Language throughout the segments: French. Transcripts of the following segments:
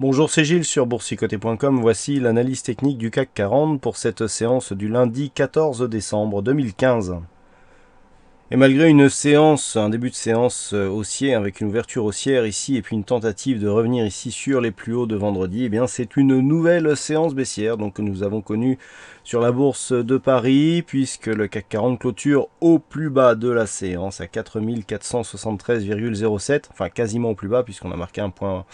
Bonjour, c'est Gilles sur boursicoté.com. Voici l'analyse technique du CAC 40 pour cette séance du lundi 14 décembre 2015. Et malgré un début de séance haussier avec une ouverture haussière ici et puis une tentative de revenir ici sur les plus hauts de vendredi, eh bien c'est une nouvelle séance baissière donc que nous avons connue sur la bourse de Paris puisque le CAC 40 clôture au plus bas de la séance à 4473,07, enfin quasiment au plus bas puisqu'on a marqué un point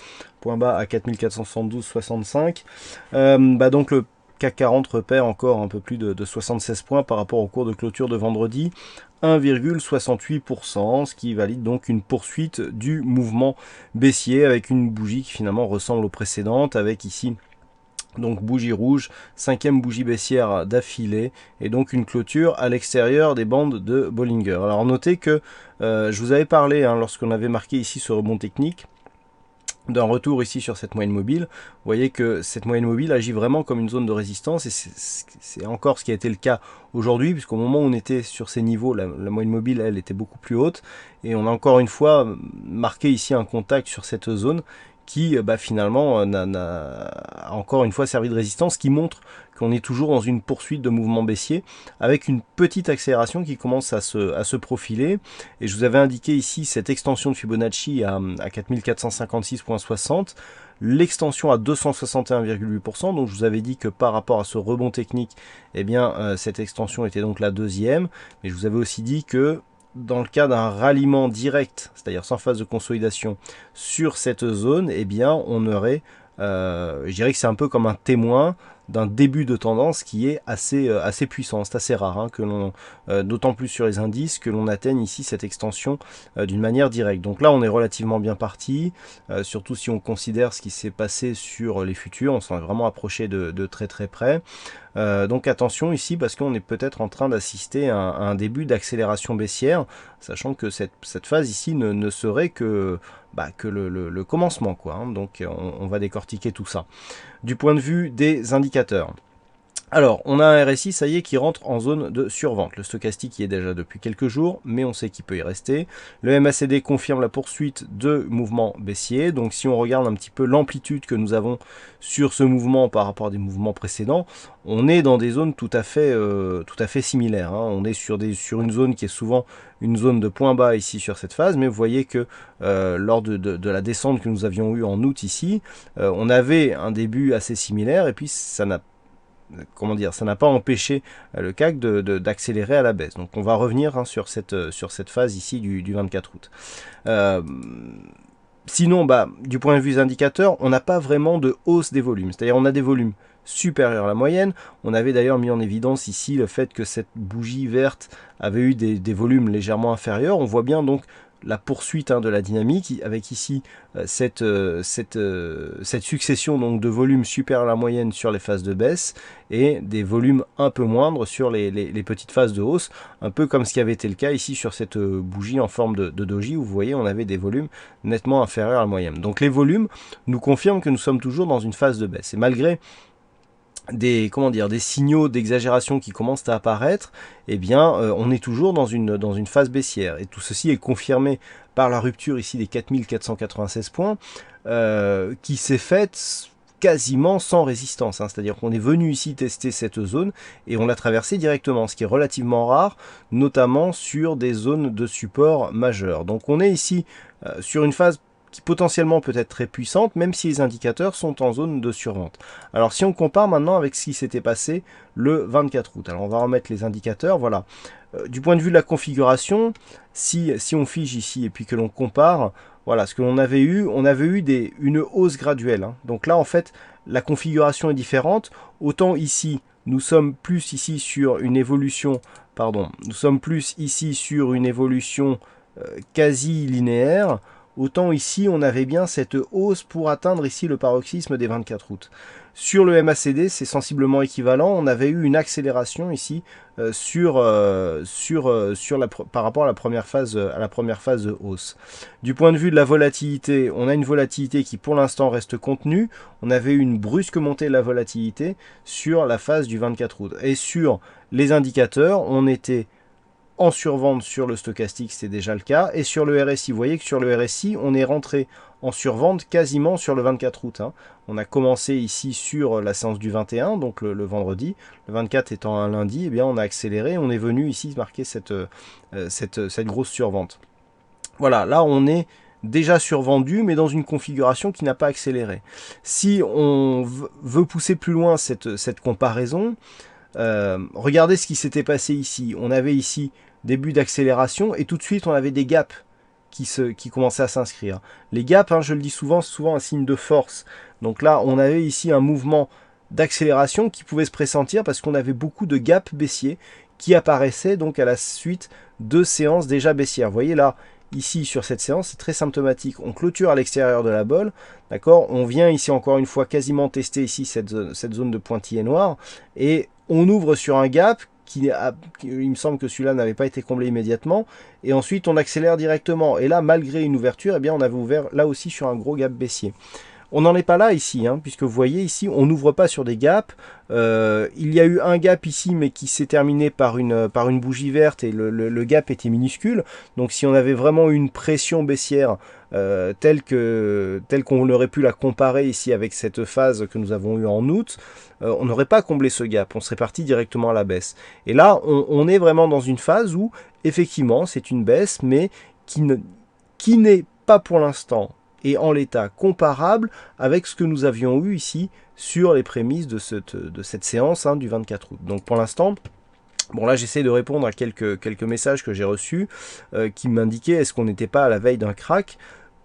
bas à 4472,65. Donc le CAC 40 repère encore un peu plus de 76 points par rapport au cours de clôture de vendredi, 1,68%, ce qui valide donc une poursuite du mouvement baissier avec une bougie qui finalement ressemble aux précédentes, avec ici donc bougie rouge, cinquième bougie baissière d'affilée, et donc une clôture à l'extérieur des bandes de Bollinger. Alors notez que je vous avais parlé, lorsqu'on avait marqué ici ce rebond technique, d'un retour ici sur cette moyenne mobile. Vous voyez que cette moyenne mobile agit vraiment comme une zone de résistance, et c'est encore ce qui a été le cas aujourd'hui, puisqu'au moment où on était sur ces niveaux, la moyenne mobile, elle, était beaucoup plus haute, et on a encore une fois marqué ici un contact sur cette zone qui finalement a encore une fois servi de résistance, qui montre qu'on est toujours dans une poursuite de mouvement baissier avec une petite accélération qui commence à se profiler. Et je vous avais indiqué ici cette extension de Fibonacci à 4456,60, l'extension à 261,8%. Donc je vous avais dit que par rapport à ce rebond technique, eh bien cette extension était donc la deuxième. Mais je vous avais aussi dit que dans le cas d'un ralliement direct, c'est-à-dire sans phase de consolidation sur cette zone, eh bien on aurait, je dirais que c'est un peu comme un témoin d'un début de tendance qui est assez puissant. C'est assez rare que l'on, d'autant plus sur les indices, que l'on atteigne ici cette extension d'une manière directe. Donc là on est relativement bien parti, surtout si on considère ce qui s'est passé sur les futurs, on s'en est vraiment approché de très très près. Donc attention ici parce qu'on est peut-être en train d'assister à un début d'accélération baissière, sachant que cette phase ici ne serait que le commencement, quoi. Donc on va décortiquer tout ça. Du point de vue des indicateurs. Alors, on a un RSI, ça y est, qui rentre en zone de survente. Le stochastique y est déjà depuis quelques jours, mais on sait qu'il peut y rester. Le MACD confirme la poursuite de mouvements baissiers. Donc, si on regarde un petit peu l'amplitude que nous avons sur ce mouvement par rapport à des mouvements précédents, on est dans des zones tout à fait similaires. On est sur une zone qui est souvent une zone de point bas ici sur cette phase, mais vous voyez que lors de la descente que nous avions eue en août ici, on avait un début assez similaire, et puis ça n'a pas empêché le CAC d'accélérer à la baisse. Donc on va revenir sur cette phase ici du 24 août. Sinon, du point de vue des indicateurs, on n'a pas vraiment de hausse des volumes. C'est-à-dire on a des volumes supérieurs à la moyenne. On avait d'ailleurs mis en évidence ici le fait que cette bougie verte avait eu des volumes légèrement inférieurs. On voit bien donc la poursuite de la dynamique, avec ici cette succession donc de volumes supérieurs à la moyenne sur les phases de baisse et des volumes un peu moindres sur les petites phases de hausse, un peu comme ce qui avait été le cas ici sur cette bougie en forme de doji, où vous voyez on avait des volumes nettement inférieurs à la moyenne. Donc les volumes nous confirment que nous sommes toujours dans une phase de baisse, et malgré des signaux d'exagération qui commencent à apparaître, eh bien on est toujours dans une phase baissière, et tout ceci est confirmé par la rupture ici des 4496 points qui s'est faite quasiment sans résistance, c'est-à-dire qu'on est venu ici tester cette zone et on l'a traversée directement, ce qui est relativement rare, notamment sur des zones de support majeures. Donc on est ici sur une phase qui potentiellement peut être très puissante, même si les indicateurs sont en zone de survente. Alors si on compare maintenant avec ce qui s'était passé le 24 août, alors on va remettre les indicateurs, voilà. Du point de vue de la configuration, si on fige ici et puis que l'on compare, voilà ce que l'on avait eu, une hausse graduelle. Donc là en fait la configuration est différente, autant ici nous sommes plus ici sur une évolution, quasi linéaire, autant ici on avait bien cette hausse pour atteindre ici le paroxysme des 24 août. Sur le MACD, c'est sensiblement équivalent. On avait eu une accélération ici par rapport à la première phase de hausse. Du point de vue de la volatilité, on a une volatilité qui pour l'instant reste contenue. On avait eu une brusque montée de la volatilité sur la phase du 24 août. Et sur les indicateurs, on était en survente sur le stochastique, c'était déjà le cas. Et sur le RSI, vous voyez que sur le RSI, on est rentré en survente quasiment sur le 24 août. Hein. On a commencé ici sur la séance du 21, donc le vendredi. Le 24 étant un lundi, eh bien on a accéléré. On est venu ici marquer cette grosse survente. Voilà, là on est déjà survendu, mais dans une configuration qui n'a pas accéléré. Si on veut pousser plus loin cette comparaison, regardez ce qui s'était passé ici. On avait ici début d'accélération et tout de suite on avait des gaps qui commençaient à s'inscrire. Les gaps, hein, je le dis souvent, c'est souvent un signe de force. Donc là, on avait ici un mouvement d'accélération qui pouvait se pressentir parce qu'on avait beaucoup de gaps baissiers qui apparaissaient donc à la suite de séances déjà baissières. Vous voyez là, ici sur cette séance, c'est très symptomatique. On clôture à l'extérieur de la bolle, d'accord. On vient ici encore une fois quasiment tester ici cette zone de pointillé noir et on ouvre sur un gap il me semble que celui-là n'avait pas été comblé immédiatement, et ensuite on accélère directement, et là malgré une ouverture, eh bien on avait ouvert là aussi sur un gros gap baissier. On n'en est pas là ici, hein, puisque vous voyez ici, on n'ouvre pas sur des gaps. Il y a eu un gap ici, mais qui s'est terminé par une bougie verte, et le gap était minuscule. Donc si on avait vraiment une pression baissière telle qu'on aurait pu la comparer ici avec cette phase que nous avons eue en août, on n'aurait pas comblé ce gap, on serait parti directement à la baisse. Et là, on est vraiment dans une phase où, effectivement, c'est une baisse, mais qui n'est pas pour l'instant et en l'état comparable avec ce que nous avions eu ici sur les prémices de cette séance, hein, du 24 août. Donc pour l'instant, bon là j'essaie de répondre à quelques messages que j'ai reçus qui m'indiquaient est-ce qu'on n'était pas à la veille d'un crack.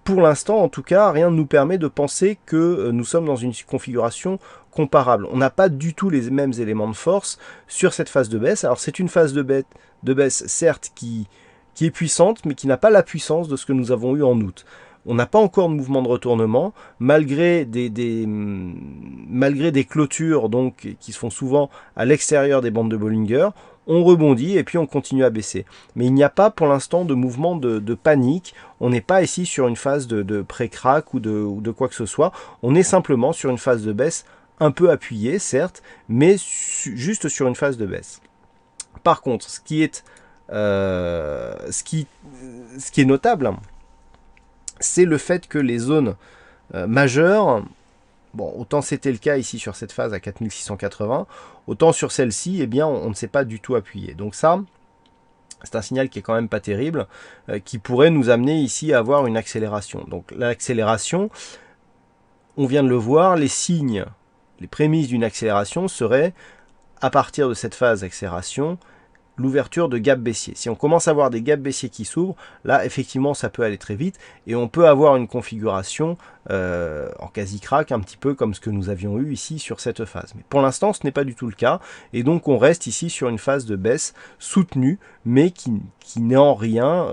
Pour l'instant, en tout cas, rien ne nous permet de penser que nous sommes dans une configuration comparable. On n'a pas du tout les mêmes éléments de force sur cette phase de baisse. Alors c'est une phase de baisse certes qui est puissante, mais qui n'a pas la puissance de ce que nous avons eu en août. On n'a pas encore de mouvement de retournement, malgré des clôtures donc, qui se font souvent à l'extérieur des bandes de Bollinger. On rebondit et puis on continue à baisser. Mais il n'y a pas pour l'instant de mouvement de panique. On n'est pas ici sur une phase de pré-crack ou de quoi que ce soit. On est simplement sur une phase de baisse un peu appuyée, certes, mais juste sur une phase de baisse. Par contre, ce qui est notable, c'est le fait que les zones majeures, bon, autant c'était le cas ici sur cette phase à 4680, autant sur celle-ci, eh bien, on ne s'est pas du tout appuyé. Donc ça, c'est un signal qui est quand même pas terrible, qui pourrait nous amener ici à avoir une accélération. Donc l'accélération, on vient de le voir, les signes, les prémices d'une accélération seraient, à partir de cette phase d'accélération, l'ouverture de gap baissier. Si on commence à avoir des gaps baissiers qui s'ouvrent, là effectivement ça peut aller très vite et on peut avoir une configuration en quasi-crack un petit peu comme ce que nous avions eu ici sur cette phase. Mais pour l'instant ce n'est pas du tout le cas et donc on reste ici sur une phase de baisse soutenue mais qui n'est en rien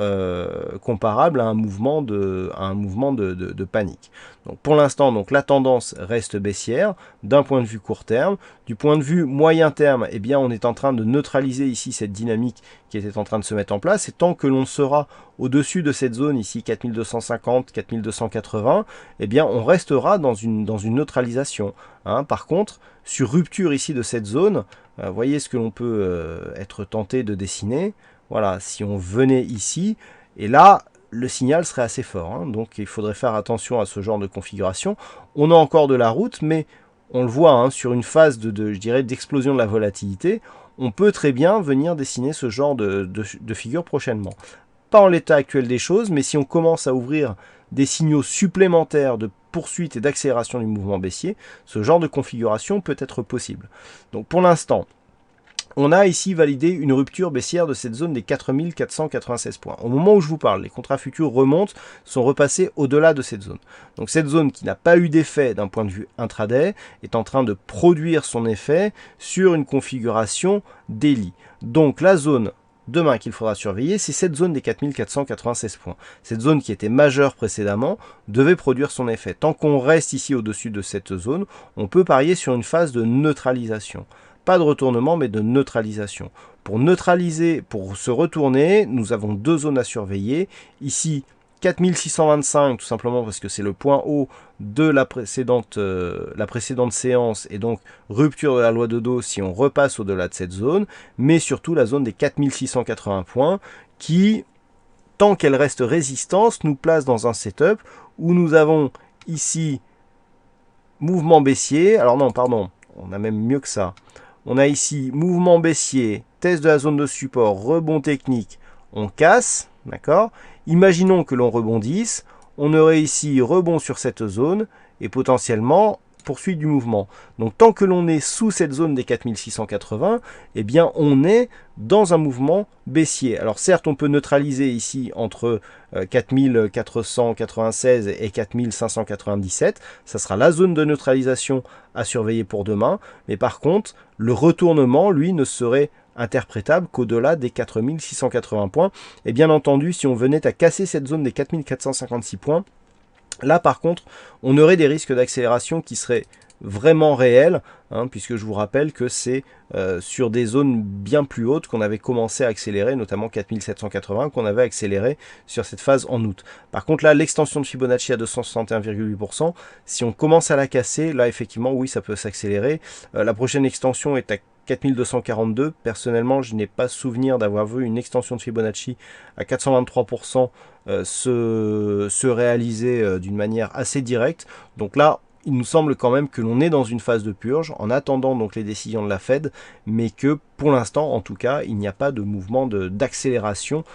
comparable à un mouvement de panique. Donc pour l'instant, donc la tendance reste baissière d'un point de vue court terme. Du point de vue moyen terme, eh bien, on est en train de neutraliser ici cette dynamique qui était en train de se mettre en place. Et tant que l'on sera au-dessus de cette zone ici, 4250, 4280, eh bien, on restera dans une neutralisation. Hein. Par contre, sur rupture ici de cette zone, voyez ce que l'on peut être tenté de dessiner. Voilà, si on venait ici, et là, le signal serait assez fort, hein, donc il faudrait faire attention à ce genre de configuration. On a encore de la route, mais on le voit hein, sur une phase je dirais, d'explosion de la volatilité, on peut très bien venir dessiner ce genre de figure prochainement. Pas en l'état actuel des choses, mais si on commence à ouvrir des signaux supplémentaires de poursuite et d'accélération du mouvement baissier, ce genre de configuration peut être possible. Donc pour l'instant, on a ici validé une rupture baissière de cette zone des 4496 points. Au moment où je vous parle, les contrats futurs remontent, sont repassés au-delà de cette zone. Donc cette zone qui n'a pas eu d'effet d'un point de vue intraday est en train de produire son effet sur une configuration daily. Donc la zone demain qu'il faudra surveiller, c'est cette zone des 4496 points. Cette zone qui était majeure précédemment devait produire son effet. Tant qu'on reste ici au-dessus de cette zone, on peut parier sur une phase de neutralisation. Pas de retournement, mais de neutralisation. Pour neutraliser, pour se retourner, nous avons deux zones à surveiller. Ici, 4625, tout simplement parce que c'est le point haut de la précédente séance, et donc rupture de la loi de dos si on repasse au-delà de cette zone, mais surtout la zone des 4680 points qui, tant qu'elle reste résistance, nous place dans un setup où nous avons ici mouvement baissier. Alors non, pardon, on a même mieux que ça. On a ici mouvement baissier, test de la zone de support, rebond technique, on casse, d'accord. Imaginons que l'on rebondisse, on aurait ici rebond sur cette zone et potentiellement poursuite du mouvement. Donc tant que l'on est sous cette zone des 4680, eh bien on est dans un mouvement baissier. Alors certes, on peut neutraliser ici entre 4496 et 4597, ça sera la zone de neutralisation à surveiller pour demain, mais par contre, le retournement, lui, ne serait interprétable qu'au-delà des 4680 points. Et bien entendu, si on venait à casser cette zone des 4456 points, là par contre, on aurait des risques d'accélération qui seraient vraiment réels, hein, puisque je vous rappelle que c'est sur des zones bien plus hautes qu'on avait commencé à accélérer, notamment 4780, qu'on avait accéléré sur cette phase en août. Par contre là, l'extension de Fibonacci à 261,8%, si on commence à la casser, là effectivement, oui, ça peut s'accélérer. La prochaine extension est à 4242. Personnellement, je n'ai pas souvenir d'avoir vu une extension de Fibonacci à 423% se réaliser d'une manière assez directe. Donc là, il nous semble quand même que l'on est dans une phase de purge, en attendant donc les décisions de la Fed, mais que pour l'instant, en tout cas, il n'y a pas de mouvement d'accélération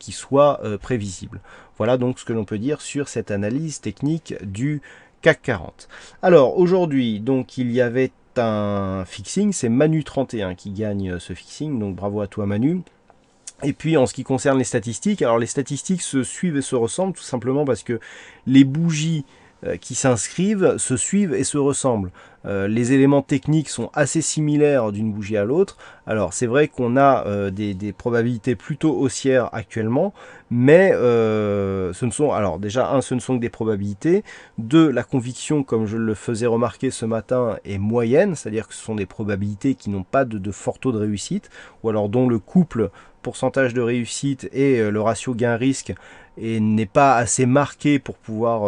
qui soit prévisible. Voilà donc ce que l'on peut dire sur cette analyse technique du CAC 40. Alors aujourd'hui, donc il y avait un fixing, c'est Manu31 qui gagne ce fixing, donc bravo à toi Manu. Et puis en ce qui concerne les statistiques, alors les statistiques se suivent et se ressemblent tout simplement parce que les bougies qui s'inscrivent se suivent et se ressemblent. Les éléments techniques sont assez similaires d'une bougie à l'autre. Alors c'est vrai qu'on a des probabilités plutôt haussières actuellement, mais ce ne sont, alors déjà ce ne sont que des probabilités. Deux, la conviction, comme je le faisais remarquer ce matin, est moyenne, c'est-à-dire que ce sont des probabilités qui n'ont pas de fort taux de réussite, ou alors dont le couple pourcentage de réussite et le ratio gain-risque n'est pas assez marqué pour pouvoir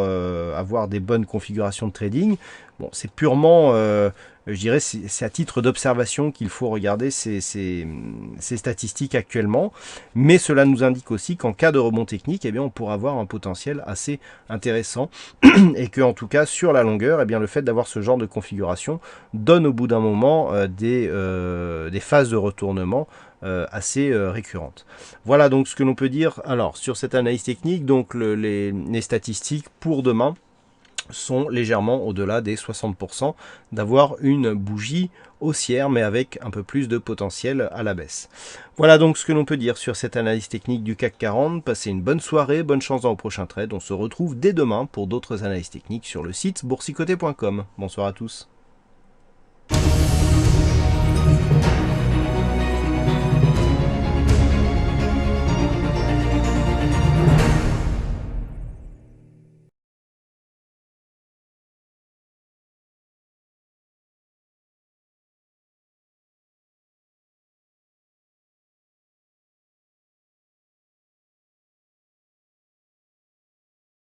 avoir des bonnes configurations de trading. Bon, c'est purement, je dirais, c'est à titre d'observation qu'il faut regarder ces statistiques actuellement, mais cela nous indique aussi qu'en cas de rebond technique, eh bien, on pourra avoir un potentiel assez intéressant, et que en tout cas sur la longueur, eh bien, le fait d'avoir ce genre de configuration donne au bout d'un moment des phases de retournement assez récurrentes. Voilà donc ce que l'on peut dire alors sur cette analyse technique. Donc les statistiques pour demain sont légèrement au-delà des 60% d'avoir une bougie haussière, mais avec un peu plus de potentiel à la baisse. Voilà donc ce que l'on peut dire sur cette analyse technique du CAC 40. Passez une bonne soirée, bonne chance dans vos prochains trades. On se retrouve dès demain pour d'autres analyses techniques sur le site boursicoté.com. Bonsoir à tous.